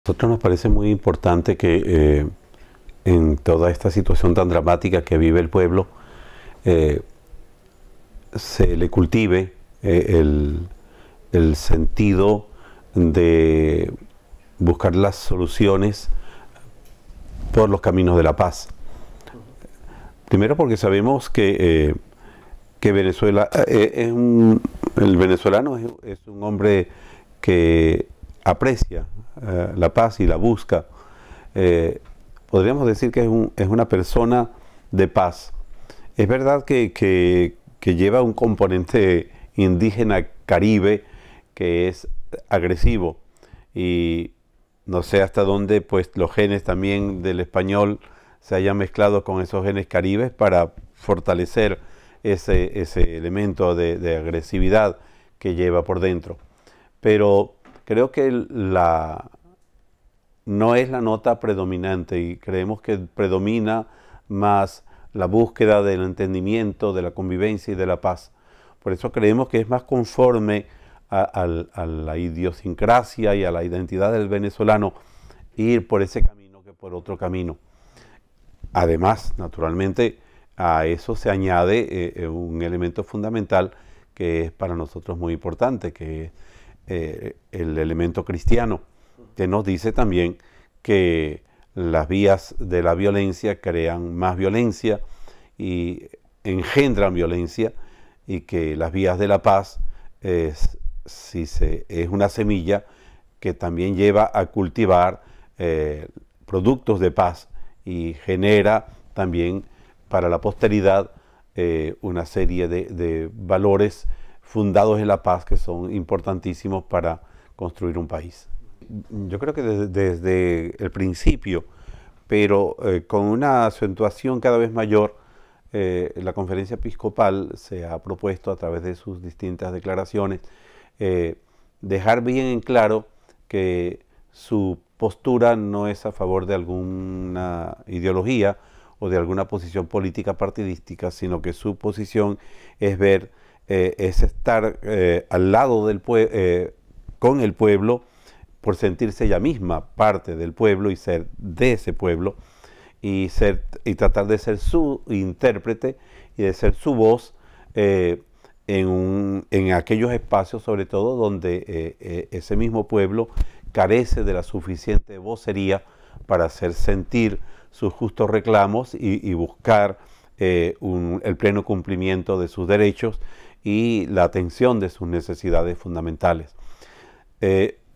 Nosotros nos parece muy importante que en toda esta situación tan dramática que vive el pueblo, se le cultive el sentido de buscar las soluciones por los caminos de la paz. Primero porque sabemos que Venezuela el venezolano es un hombre que aprecia la paz y la busca. Podríamos decir que es una persona de paz. Es verdad que lleva un componente indígena caribe que es agresivo, y no sé hasta dónde pues los genes también del español se hayan mezclado con esos genes caribes para fortalecer ese elemento de agresividad que lleva por dentro. Pero creo que no es la nota predominante, y creemos que predomina más la búsqueda del entendimiento, de la convivencia y de la paz. Por eso creemos que es más conforme a la idiosincrasia y a la identidad del venezolano ir por ese camino que por otro camino. Además, naturalmente, a eso se añade un elemento fundamental que es para nosotros muy importante, que es el elemento cristiano, que nos dice también que las vías de la violencia crean más violencia y engendran violencia, y que las vías de la paz es una semilla que también lleva a cultivar productos de paz y genera también para la posteridad una serie de valores fundados en la paz que son importantísimos para construir un país. Yo creo que desde el principio, pero con una acentuación cada vez mayor, la Conferencia Episcopal se ha propuesto a través de sus distintas declaraciones dejar bien en claro que su postura no es a favor de alguna ideología o de alguna posición política partidística, sino que su posición es es estar al lado del con el pueblo, por sentirse ella misma parte del pueblo y ser de ese pueblo, y tratar de ser su intérprete y de ser su voz en aquellos espacios, sobre todo donde ese mismo pueblo carece de la suficiente vocería para hacer sentir sus justos reclamos y buscar el pleno cumplimiento de sus derechos y la atención de sus necesidades fundamentales.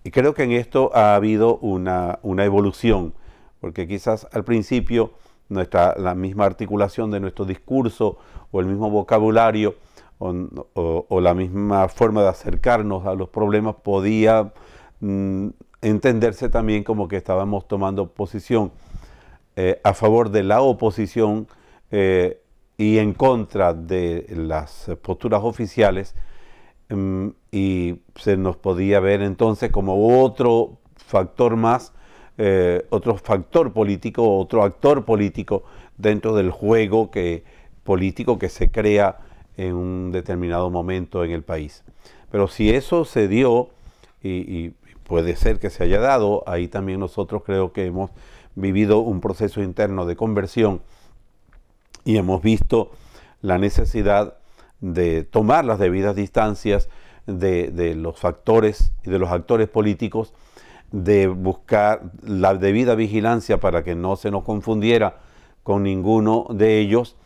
Y creo que en esto ha habido una evolución, porque quizás al principio la misma articulación de nuestro discurso o el mismo vocabulario o la misma forma de acercarnos a los problemas podía entenderse también como que estábamos tomando posición a favor de la oposición y en contra de las posturas oficiales, y se nos podía ver entonces como otro factor más, otro factor político, otro actor político dentro del juego político que se crea en un determinado momento en el país. Pero si eso se dio, y puede ser que se haya dado, ahí también nosotros creo que hemos vivido un proceso interno de conversión y hemos visto la necesidad de tomar las debidas distancias de los factores y de los actores políticos, de buscar la debida vigilancia para que no se nos confundiera con ninguno de ellos,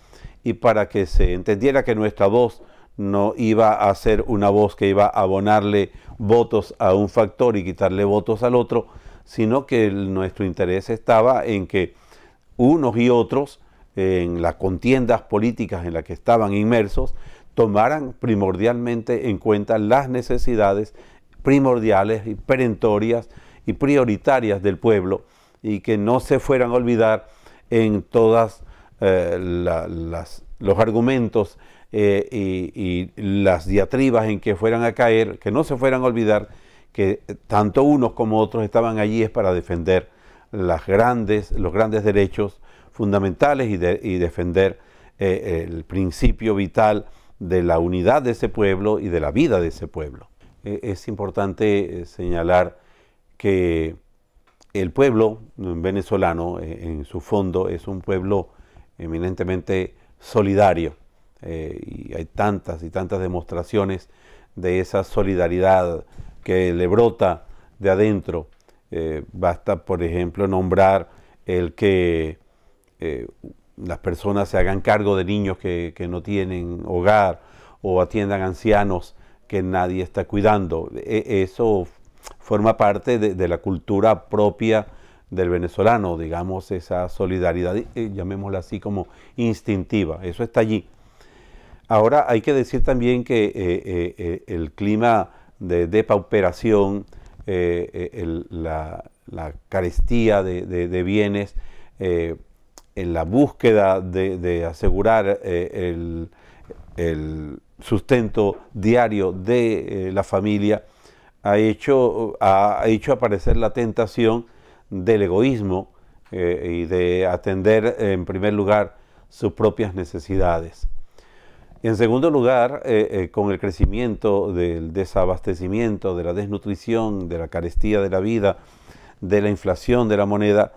y para que se entendiera que nuestra voz no iba a ser una voz que iba a abonarle votos a un factor y quitarle votos al otro, sino que nuestro interés estaba en que unos y otros, en las contiendas políticas en las que estaban inmersos, tomaran primordialmente en cuenta las necesidades primordiales y perentorias y prioritarias del pueblo, y que no se fueran a olvidar en todas los argumentos y las diatribas en que fueran a caer, que no se fueran a olvidar que tanto unos como otros estaban allí es para defender los grandes derechos fundamentales y defender el principio vital de la unidad de ese pueblo y de la vida de ese pueblo. Es importante señalar que el pueblo venezolano, en su fondo, es un pueblo eminentemente solidario. Y hay tantas y tantas demostraciones de esa solidaridad que le brota de adentro. Basta, por ejemplo, nombrar el que las personas se hagan cargo de niños que no tienen hogar o atiendan ancianos que nadie está cuidando. Eso forma parte de la cultura propia del venezolano, digamos, esa solidaridad, llamémosla así como instintiva, eso está allí. Ahora hay que decir también que el clima de depauperación, la carestía de bienes, en la búsqueda de asegurar el sustento diario de la familia, ha hecho aparecer la tentación del egoísmo y de atender en primer lugar sus propias necesidades. En segundo lugar, con el crecimiento del desabastecimiento, de la desnutrición, de la carestía de la vida, de la inflación de la moneda,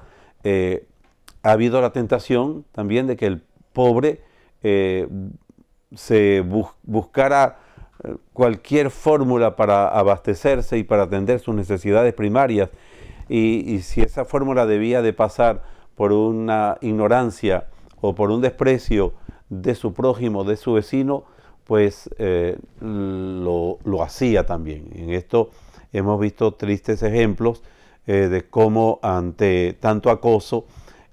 ha habido la tentación también de que el pobre buscara cualquier fórmula para abastecerse y para atender sus necesidades primarias, y si esa fórmula debía de pasar por una ignorancia o por un desprecio de su prójimo, de su vecino, pues lo hacía también. En esto hemos visto tristes ejemplos de cómo ante tanto acoso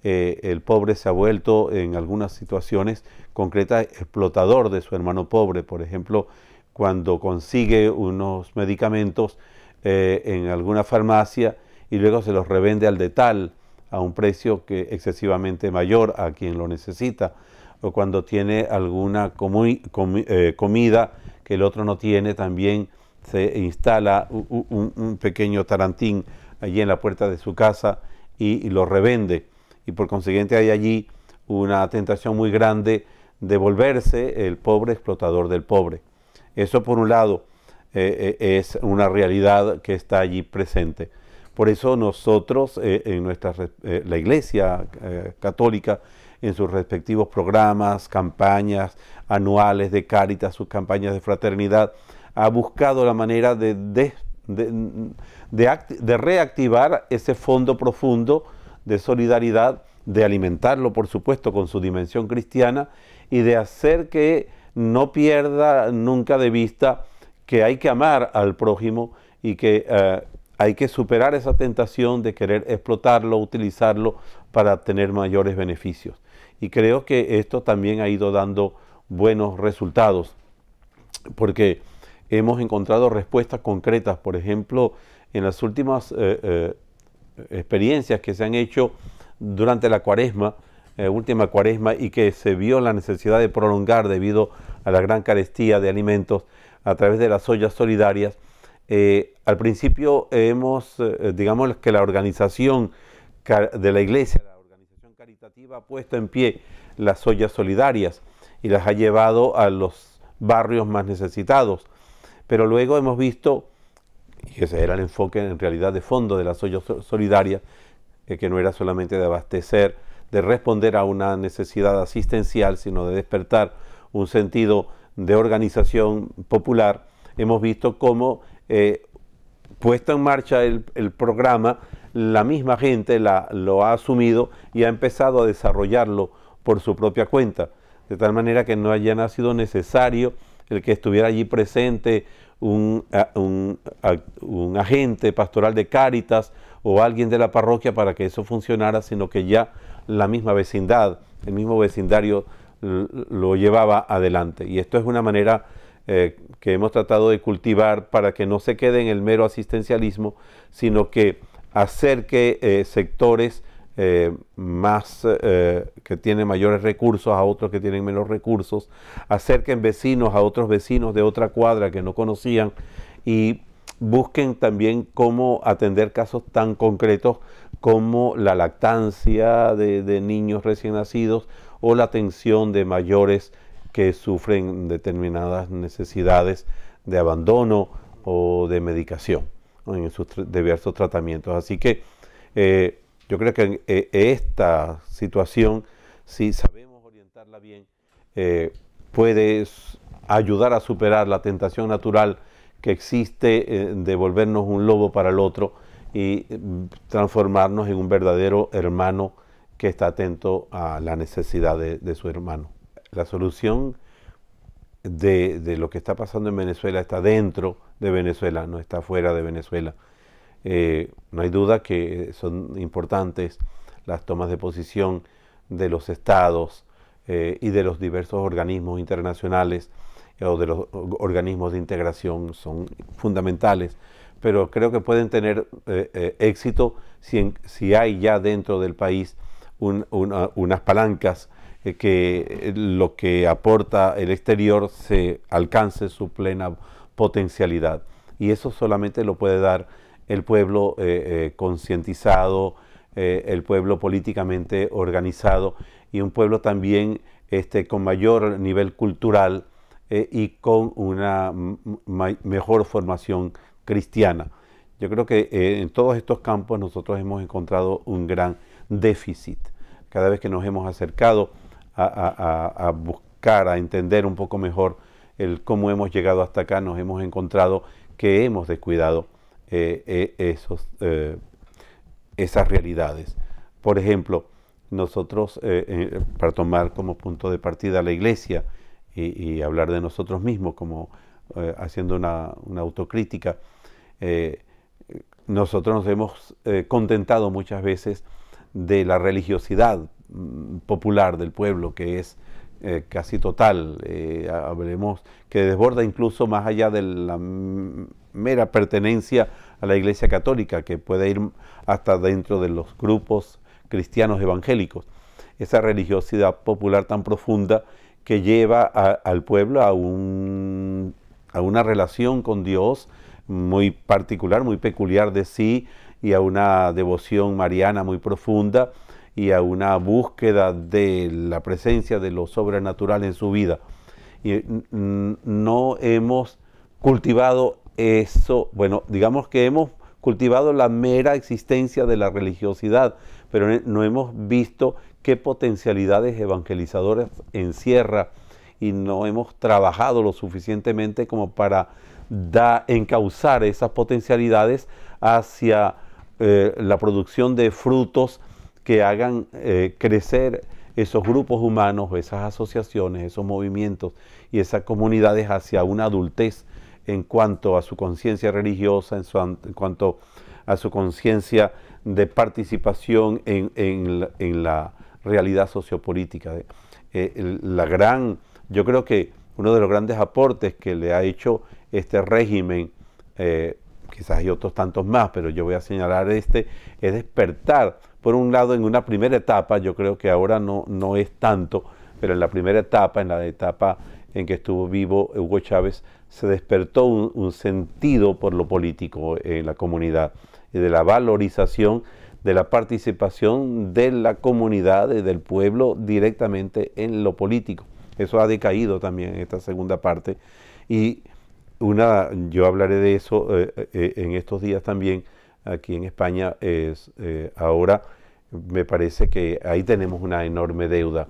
el pobre se ha vuelto en algunas situaciones concretas explotador de su hermano pobre. Por ejemplo, cuando consigue unos medicamentos en alguna farmacia y luego se los revende al detal a un precio que excesivamente mayor a quien lo necesita, o cuando tiene alguna comida que el otro no tiene, también se instala un pequeño tarantín allí en la puerta de su casa y lo revende, y por consiguiente hay allí una tentación muy grande de volverse el pobre explotador del pobre. Eso por un lado es una realidad que está allí presente. Por eso nosotros en la Iglesia Católica, en sus respectivos programas, campañas anuales de Cáritas, sus campañas de fraternidad, ha buscado la manera de reactivar ese fondo profundo de solidaridad, de alimentarlo, por supuesto, con su dimensión cristiana, y de hacer que no pierda nunca de vista que hay que amar al prójimo y que hay que superar esa tentación de querer explotarlo, utilizarlo para obtener mayores beneficios. Y creo que esto también ha ido dando buenos resultados, porque hemos encontrado respuestas concretas. Por ejemplo, en las últimas experiencias que se han hecho durante la cuaresma, última cuaresma, y que se vio la necesidad de prolongar debido a la gran carestía de alimentos a través de las ollas solidarias. Al principio digamos que la organización de la Iglesia, la organización caritativa, ha puesto en pie las ollas solidarias y las ha llevado a los barrios más necesitados. Pero luego hemos visto, y ese era el enfoque en realidad de fondo de las ollas solidarias, que no era solamente de abastecer, de responder a una necesidad asistencial, sino de despertar un sentido de organización popular. Hemos visto cómo puesto en marcha el programa, la misma gente lo ha asumido y ha empezado a desarrollarlo por su propia cuenta, de tal manera que no haya sido necesario el que estuviera allí presente un agente pastoral de Cáritas o alguien de la parroquia para que eso funcionara, sino que ya la misma vecindad, el mismo vecindario lo llevaba adelante. Y esto es una manera que hemos tratado de cultivar para que no se quede en el mero asistencialismo, sino que acerque sectores que tienen mayores recursos a otros que tienen menos recursos, acerquen vecinos a otros vecinos de otra cuadra que no conocían, y busquen también cómo atender casos tan concretos como la lactancia de niños recién nacidos o la atención de mayores que sufren determinadas necesidades de abandono o de medicación en sus diversos tratamientos. Así que Yo creo que esta situación, si sabemos orientarla bien, puede ayudar a superar la tentación natural que existe de volvernos un lobo para el otro y transformarnos en un verdadero hermano que está atento a la necesidad de su hermano. La solución de lo que está pasando en Venezuela está dentro de Venezuela, no está fuera de Venezuela. No hay duda que son importantes las tomas de posición de los estados y de los diversos organismos internacionales o de los organismos de integración, son fundamentales, pero creo que pueden tener éxito si hay ya dentro del país unas palancas que lo que aporta el exterior se alcance su plena potencialidad. Y eso solamente lo puede dar el pueblo concientizado, el pueblo políticamente organizado y un pueblo también con mayor nivel cultural y con una mejor formación cristiana. Yo creo que en todos estos campos nosotros hemos encontrado un gran déficit. Cada vez que nos hemos acercado a buscar, a entender un poco mejor cómo hemos llegado hasta acá, nos hemos encontrado que hemos descuidado esas realidades. Por ejemplo, nosotros, para tomar como punto de partida la iglesia y hablar de nosotros mismos, como haciendo una autocrítica, nosotros nos hemos contentado muchas veces de la religiosidad popular del pueblo, que es casi total, hablemos que desborda incluso más allá de la mera pertenencia a la Iglesia Católica, que puede ir hasta dentro de los grupos cristianos evangélicos. Esa religiosidad popular tan profunda que lleva al pueblo a una relación con Dios muy particular, muy peculiar de sí, y a una devoción mariana muy profunda y a una búsqueda de la presencia de lo sobrenatural en su vida. Y no hemos cultivado eso, bueno, digamos que hemos cultivado la mera existencia de la religiosidad, pero no hemos visto qué potencialidades evangelizadoras encierra y no hemos trabajado lo suficientemente como para encauzar esas potencialidades hacia la producción de frutos que hagan crecer esos grupos humanos, esas asociaciones, esos movimientos y esas comunidades hacia una adultez en cuanto a su conciencia religiosa, en cuanto a su conciencia de participación en la realidad sociopolítica. Yo creo que uno de los grandes aportes que le ha hecho este régimen, quizás hay otros tantos más, pero yo voy a señalar es despertar, por un lado, en una primera etapa, yo creo que ahora no es tanto, pero en la primera etapa, en la etapa en que estuvo vivo Hugo Chávez, se despertó un sentido por lo político en la comunidad y de la valorización de la participación de la comunidad y del pueblo directamente en lo político. Eso ha decaído también en esta segunda parte y yo hablaré de eso en estos días también aquí en España. Ahora me parece que ahí tenemos una enorme deuda,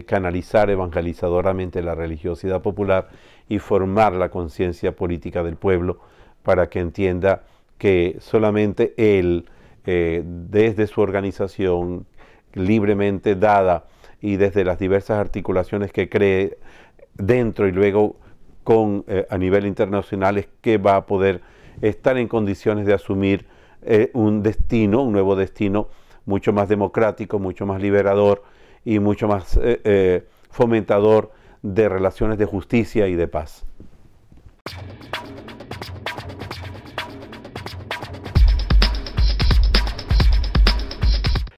canalizar evangelizadoramente la religiosidad popular y formar la conciencia política del pueblo para que entienda que solamente él, desde su organización libremente dada y desde las diversas articulaciones que cree dentro y luego a nivel internacional, es que va a poder estar en condiciones de asumir un nuevo destino mucho más democrático, mucho más liberador y mucho más fomentador de relaciones de justicia y de paz.